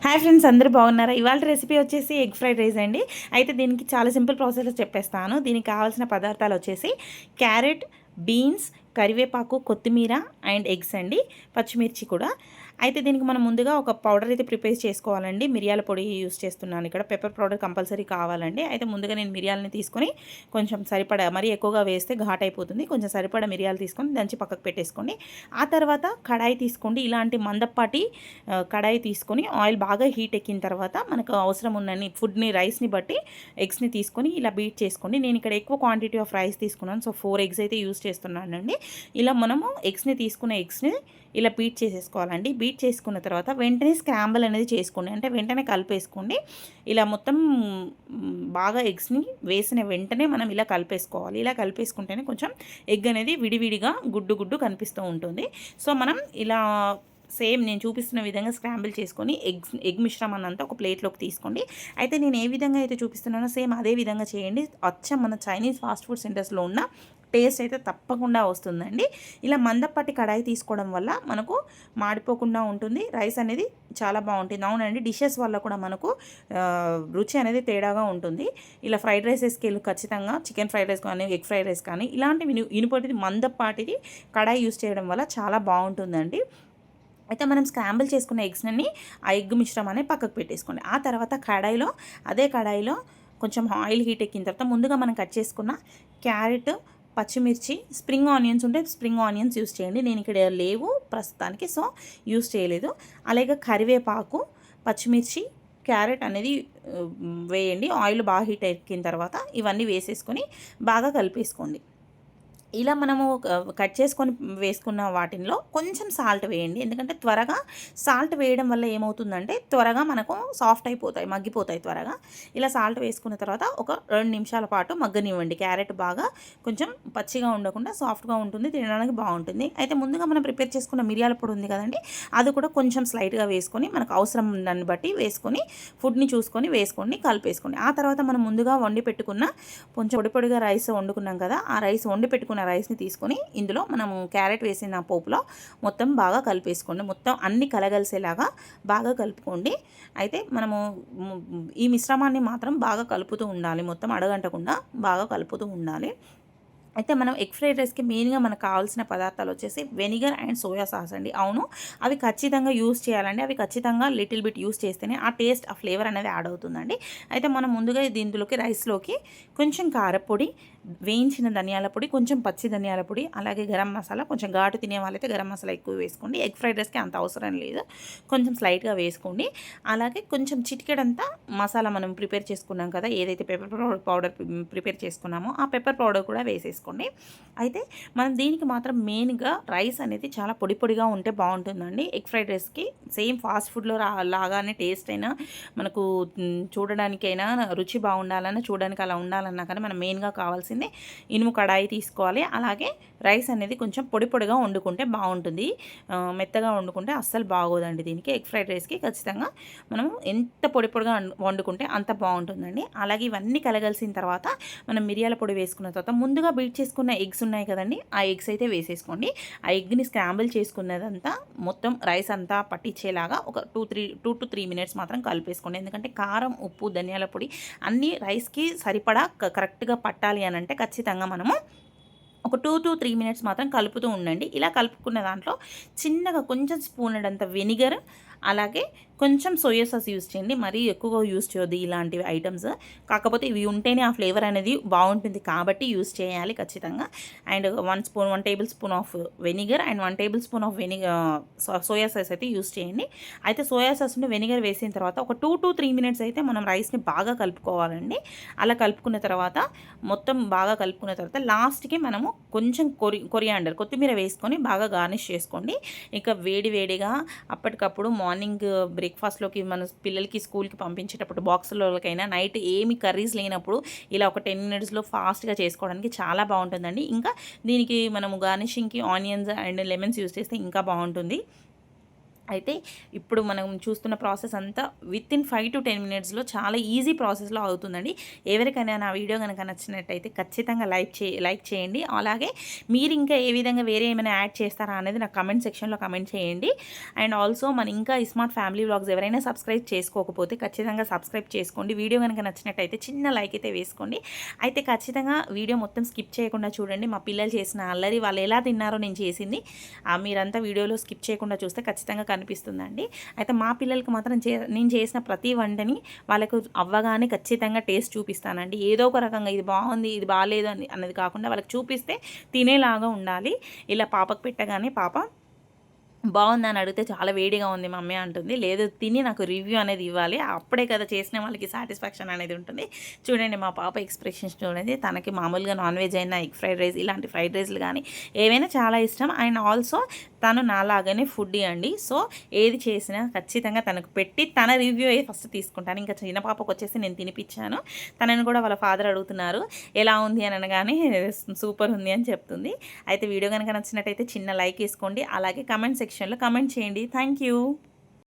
Hi friends, అందరూ బాగున్నారా? ఇవాళ రెసిపీ వచ్చేసి ఎగ్ ఫ్రైడ్ రైస్ అండి. అయితే దీనికి చాలా సింపుల్ ప్రాసెస్లో చెప్పేస్తాను. దీనికి కావాల్సిన పదార్థాలు వచ్చేసి క్యారెట్, బీన్స్, కరివేపాకు, కొత్తిమీర అండ్ ఎగ్స్ అండి, పచ్చిమిర్చి కూడా. అయితే దీనికి మనం ముందుగా ఒక పౌడర్ అయితే ప్రిపేర్ చేసుకోవాలండి. మిరియాల పొడి యూస్ చేస్తున్నాను ఇక్కడ. పెప్పర్ పౌడర్ కంపల్సరీ కావాలండి. అయితే ముందుగా నేను మిరియాలని తీసుకొని కొంచెం సరిపడా, మరీ ఎక్కువగా వేస్తే ఘాట్ అయిపోతుంది, కొంచెం సరిపడా మిరియాలు తీసుకొని దంచి పక్కకు పెట్టేసుకోండి. ఆ తర్వాత కడాయి తీసుకోండి. ఇలాంటి మందపాటి కడాయి తీసుకొని ఆయిల్ బాగా హీట్ ఎక్కిన తర్వాత మనకు అవసరం ఉన్నన్ని ఫుడ్ని, రైస్ని బట్టి ఎగ్స్ని తీసుకొని ఇలా బీట్ చేసుకోండి. నేను ఇక్కడ ఎక్కువ క్వాంటిటీ ఆఫ్ రైస్ తీసుకున్నాను, సో 4 ఎగ్స్ అయితే యూస్ చేస్తున్నానండి. ఇలా మనము ఎగ్స్ని ఇలా బీట్ చేసేసుకోవాలండి. బీట్ చేసుకున్న తర్వాత వెంటనే స్క్రాంబుల్ అనేది చేసుకోండి, అంటే వెంటనే కలిపేసుకోండి. ఇలా మొత్తం బాగా ఎగ్స్ని వేసిన వెంటనే మనం ఇలా కలిపేసుకోవాలి. ఇలా కలిపేసుకుంటేనే కొంచెం ఎగ్ అనేది విడివిడిగా గుడ్డు కనిపిస్తూ ఉంటుంది. సో మనం ఇలా సేమ్ నేను చూపిస్తున్న విధంగా స్క్రాంబుల్ చేసుకొని ఎగ్ మిశ్రమాన్ని అంతా ఒక ప్లేట్లోకి తీసుకోండి. అయితే నేను ఏ విధంగా అయితే చూపిస్తున్నానో సేమ్ అదే విధంగా చేయండి. అచ్చం మన చైనీస్ ఫాస్ట్ ఫుడ్ సెంటర్స్లో ఉన్న టేస్ట్ అయితే తప్పకుండా వస్తుందండి. ఇలా మందపాటి కడాయి తీసుకోవడం వల్ల మనకు మాడిపోకుండా ఉంటుంది, రైస్ అనేది చాలా బాగుంటుంది. అవునండి, డిషెస్ వల్ల కూడా మనకు రుచి అనేది తేడాగా ఉంటుంది. ఇలా ఫ్రైడ్ రైసెస్కి ఖచ్చితంగా చికెన్ ఫ్రైడ్ రైస్ కానీ, ఎగ్ ఫ్రైడ్ రైస్ కానీ ఇలాంటివి ఇనుపటిది మందపాటిది కడాయి యూస్ చేయడం వల్ల చాలా బాగుంటుందండి. అయితే మనం స్క్రాంబుల్ చేసుకున్న ఎగ్స్ని ఆ ఎగ్ మిశ్రమాన్ని పక్కకు పెట్టేసుకోండి. ఆ తర్వాత అదే కడాయిలో కొంచెం ఆయిల్ హీట్ ఎక్కిన తర్వాత ముందుగా మనం కట్ చేసుకున్న క్యారెట్, పచ్చిమిర్చి, స్ప్రింగ్ ఆనియన్స్ ఉంటే స్ప్రింగ్ ఆనియన్స్ యూస్ చేయండి. నేను ఇక్కడ లేవు ప్రస్తుతానికి, సో యూస్ చేయలేదు. అలాగే కరివేపాకు, పచ్చిమిర్చి, క్యారెట్ అనేది వేయండి. ఆయిల్ బాగా హీట్ ఎక్కిన తర్వాత ఇవన్నీ వేసేసుకొని బాగా కలిపేసుకోండి. ఇలా మనము కట్ చేసుకొని వేసుకున్న వాటిల్లో కొంచెం సాల్ట్ వేయండి, ఎందుకంటే త్వరగా సాల్ట్ వేయడం వల్ల ఏమవుతుందంటే త్వరగా మనకు సాఫ్ట్ అయిపోతాయి, మగ్గిపోతాయి త్వరగా. ఇలా సాల్ట్ వేసుకున్న తర్వాత ఒక 2 నిమిషాల పాటు మగ్గనివ్వండి. క్యారెట్ బాగా కొంచెం పచ్చిగా ఉండకుండా సాఫ్ట్గా ఉంటుంది, తినడానికి బాగుంటుంది. అయితే ముందుగా మనం ప్రిపేర్ చేసుకున్న మిరియాల పొడి ఉంది కదండి, అది కూడా కొంచెం స్లైట్గా వేసుకొని మనకు అవసరం దాన్ని బట్టి వేసుకొని ఫుడ్ని చూసుకొని వేసుకోండి, కలిపేసుకోండి. ఆ తర్వాత మనం ముందుగా వండి పెట్టుకున్న కొంచెం పొడిగా రైస్ వండుకున్నాం కదా, ఆ రైస్ వండి పెట్టుకున్న రైస్ని తీసుకొని ఇందులో మనము క్యారెట్ వేసిన పోపులో మొత్తం బాగా కలిపేసుకోండి. మొత్తం అన్ని కలగలిసేలాగా బాగా కలుపుకోండి. అయితే మనము ఈ మిశ్రమాన్ని మాత్రం బాగా కలుపుతూ ఉండాలి, మొత్తం అడగంటకుండా బాగా కలుపుతూ ఉండాలి. అయితే మనం ఎగ్ ఫ్రైడ్ రైస్కి మెయిన్గా మనకు కావాల్సిన పదార్థాలు వచ్చేసి వెనిగర్ అండ్ సోయా సాస్ అండి. అవును, అవి ఖచ్చితంగా యూస్ చేయాలండి. అవి ఖచ్చితంగా లిటిల్ బిట్ యూస్ చేస్తేనే ఆ టేస్ట్, ఆ ఫ్లేవర్ అనేది యాడ్ అవుతుందండి. అయితే మనం ముందుగా దీంట్లోకి రైస్లోకి కొంచెం కారపొడి, వేయించిన ధనియాల పొడి, కొంచెం పచ్చి ధనియాల పొడి, అలాగే గరం మసాలా, కొంచెం ఘాటు తినే వాళ్ళైతే గరం మసాలా ఎక్కువ వేసుకోండి. ఎగ్ ఫ్రైడ్ రైస్కి అంత అవసరం లేదు, కొంచెం స్లైట్గా వేసుకోండి. అలాగే కొంచెం చిటికెడంతా మసాలా మనం ప్రిపేర్ చేసుకున్నాం కదా, ఏదైతే పెప్పర్ పౌడర్ ప్రిపేర్ చేసుకున్నామో ఆ పెప్పర్ పౌడర్ కూడా వేసేసుకోండి. అయితే మనం దీనికి మాత్రం మెయిన్గా రైస్ అనేది చాలా పొడిగా ఉంటే బాగుంటుందండి. ఎగ్ ఫ్రైడ్ రైస్కి సేమ్ ఫాస్ట్ ఫుడ్లో లాగానే టేస్ట్ అయినా, మనకు చూడడానికైనా రుచి బాగుండాలన్నా, చూడడానికి అలా ఉండాలన్నా కానీ మనం మెయిన్గా కావాల్సింది ఇనుము కడాయి తీసుకోవాలి. అలాగే రైస్ అనేది కొంచెం పొడిగా వండుకుంటే బాగుంటుంది, మెత్తగా వండుకుంటే అస్సలు బాగోదండి. దీనికి ఎగ్ ఫ్రైడ్ రైస్కి ఖచ్చితంగా మనం ఎంత పొడిగా వండుకుంటే అంత బాగుంటుందండి. అలాగే ఇవన్నీ కలగలిసిన తర్వాత మనం మిరియాల పొడి వేసుకున్న తర్వాత ముందుగా బీట్ చేసుకున్న ఎగ్స్ ఉన్నాయి కదండి, ఆ ఎగ్స్ అయితే వేసేసుకోండి. ఆ ఎగ్ని స్క్రాంబుల్ చేసుకున్నదంతా మొత్తం రైస్ అంతా పట్టించేలాగా ఒక 2 to 3 మినిట్స్ మాత్రం కలిపేసుకోండి. ఎందుకంటే కారం, ఉప్పు, ధనియాల పొడి అన్నీ రైస్కి సరిపడా కరెక్ట్గా పట్టాలి అని అంటే ఖచ్చితంగా మనము ఒక 2 to 3 మినిట్స్ మాత్రం కలుపుతూ ఉండండి. ఇలా కలుపుకున్న దాంట్లో చిన్నగా కొంచెం స్పూనడంత వెనిగర్, అలాగే కొంచెం సోయా సాస్ యూస్ చేయండి. మరీ ఎక్కువగా యూస్ చేయొద్దు ఇలాంటివి ఐటమ్స్, కాకపోతే ఇవి ఉంటేనే ఆ ఫ్లేవర్ అనేది బాగుంటుంది కాబట్టి యూస్ చేయాలి ఖచ్చితంగా. And 1 table spoon of vinegar and 1 table spoon of soya sauce అయితే యూస్ చేయండి. అయితే సోయా సాస్ని వెనిగర్ వేసిన తర్వాత ఒక 2 to 3 మినిట్స్ అయితే మనం రైస్ని బాగా కలుపుకోవాలండి. అలా కలుపుకున్న తర్వాత మొత్తం బాగా కలుపుకున్న తర్వాత లాస్ట్కి మనము కొంచెం కొరియాండర్, కొత్తిమీర వేసుకొని బాగా గార్నిష్ చేసుకోండి. ఇక వేడిగా అప్పటికప్పుడు మార్నింగ్ బ్రేక్ఫాస్ట్లోకి మన పిల్లలకి స్కూల్కి పంపించేటప్పుడు బాక్సులకైనా, నైట్ ఏమి కర్రీస్ లేనప్పుడు ఇలా ఒక 10 మినిట్స్లో ఫాస్ట్గా చేసుకోవడానికి చాలా బాగుంటుందండి. ఇంకా దీనికి మనము గార్నిషింగ్కి ఆనియన్స్ అండ్ లెమన్స్ యూస్ చేస్తే ఇంకా బాగుంటుంది. అయితే ఇప్పుడు మనం చూస్తున్న ప్రాసెస్ అంతా వితిన్ 5 to 10 మినిట్స్లో చాలా ఈజీ ప్రాసెస్లో అవుతుందండి. ఎవరికైనా నా వీడియో కనుక నచ్చినట్టయితే ఖచ్చితంగా లైక్ చేయండి. అలాగే మీరు ఇంకా ఏ విధంగా వేరే ఏమైనా యాడ్ చేస్తారా అనేది నాకు కమెంట్ సెక్షన్లో కమెంట్ చేయండి. అండ్ ఆల్సో మన ఇంకా స్మార్ట్ ఫ్యామిలీ వ్లాగ్స్ ఎవరైనా సబ్స్క్రైబ్ చేసుకోకపోతే ఖచ్చితంగా సబ్స్క్రైబ్ చేసుకోండి. వీడియో కనుక నచ్చినట్టయితే చిన్న లైక్ అయితే వేసుకోండి. అయితే ఖచ్చితంగా వీడియో మొత్తం స్కిప్ చేయకుండా చూడండి. మా పిల్లలు చేసిన అల్లరి వాళ్ళు ఎలా తిన్నారో నేను చేసింది మీరంతా వీడియోలో స్కిప్ చేయకుండా చూస్తే ఖచ్చితంగా కనిపిస్తుందండి. అయితే మా పిల్లలకి మాత్రం నేను చేసిన ప్రతి వంటని వాళ్ళకు అవ్వగానే ఖచ్చితంగా టేస్ట్ చూపిస్తానండి. ఏదో ఒక రకంగా ఇది బాగుంది ఇది బాగాలేదు అన్నది కాకుండా వాళ్ళకి చూపిస్తే తినేలాగా ఉండాలి. ఇలా పాపకు పెట్టగానే పాప బాగుందని అడిగితే చాలా వేడిగా ఉంది మమ్మీ అంటుంది. లేదు తిని నాకు రివ్యూ అనేది ఇవ్వాలి, అప్పుడే కదా చేసిన వాళ్ళకి సాటిస్ఫాక్షన్ అనేది ఉంటుంది. చూడండి మా పాప ఎక్స్ప్రెషన్స్ చూడండి. తనకి మామూలుగా నాన్ వెజ్ అయినా ఎగ్ ఫ్రైడ్ రైస్ ఇలాంటి ఫ్రైడ్ రైస్లు కానీ ఏవైనా చాలా ఇష్టం. అండ్ ఆల్సో తను నాలాగానే ఫుడ్డీ అండి. సో ఏది చేసినా ఖచ్చితంగా తనకు పెట్టి తన రివ్యూ అయ్యి ఫస్ట్ తీసుకుంటాను. ఇంకా చిన్న పాపకు వచ్చేసి నేను తినిపించాను. తనని కూడా వాళ్ళ ఫాదర్ అడుగుతున్నారు ఎలా ఉంది అని అనగానే సూపర్ ఉంది అని చెప్తుంది. అయితే వీడియో కనుక నచ్చినట్టయితే చిన్న లైక్ వేసుకోండి. అలాగే కమెంట్ సెక్షన్లో కమెంట్ చేయండి. Thank you.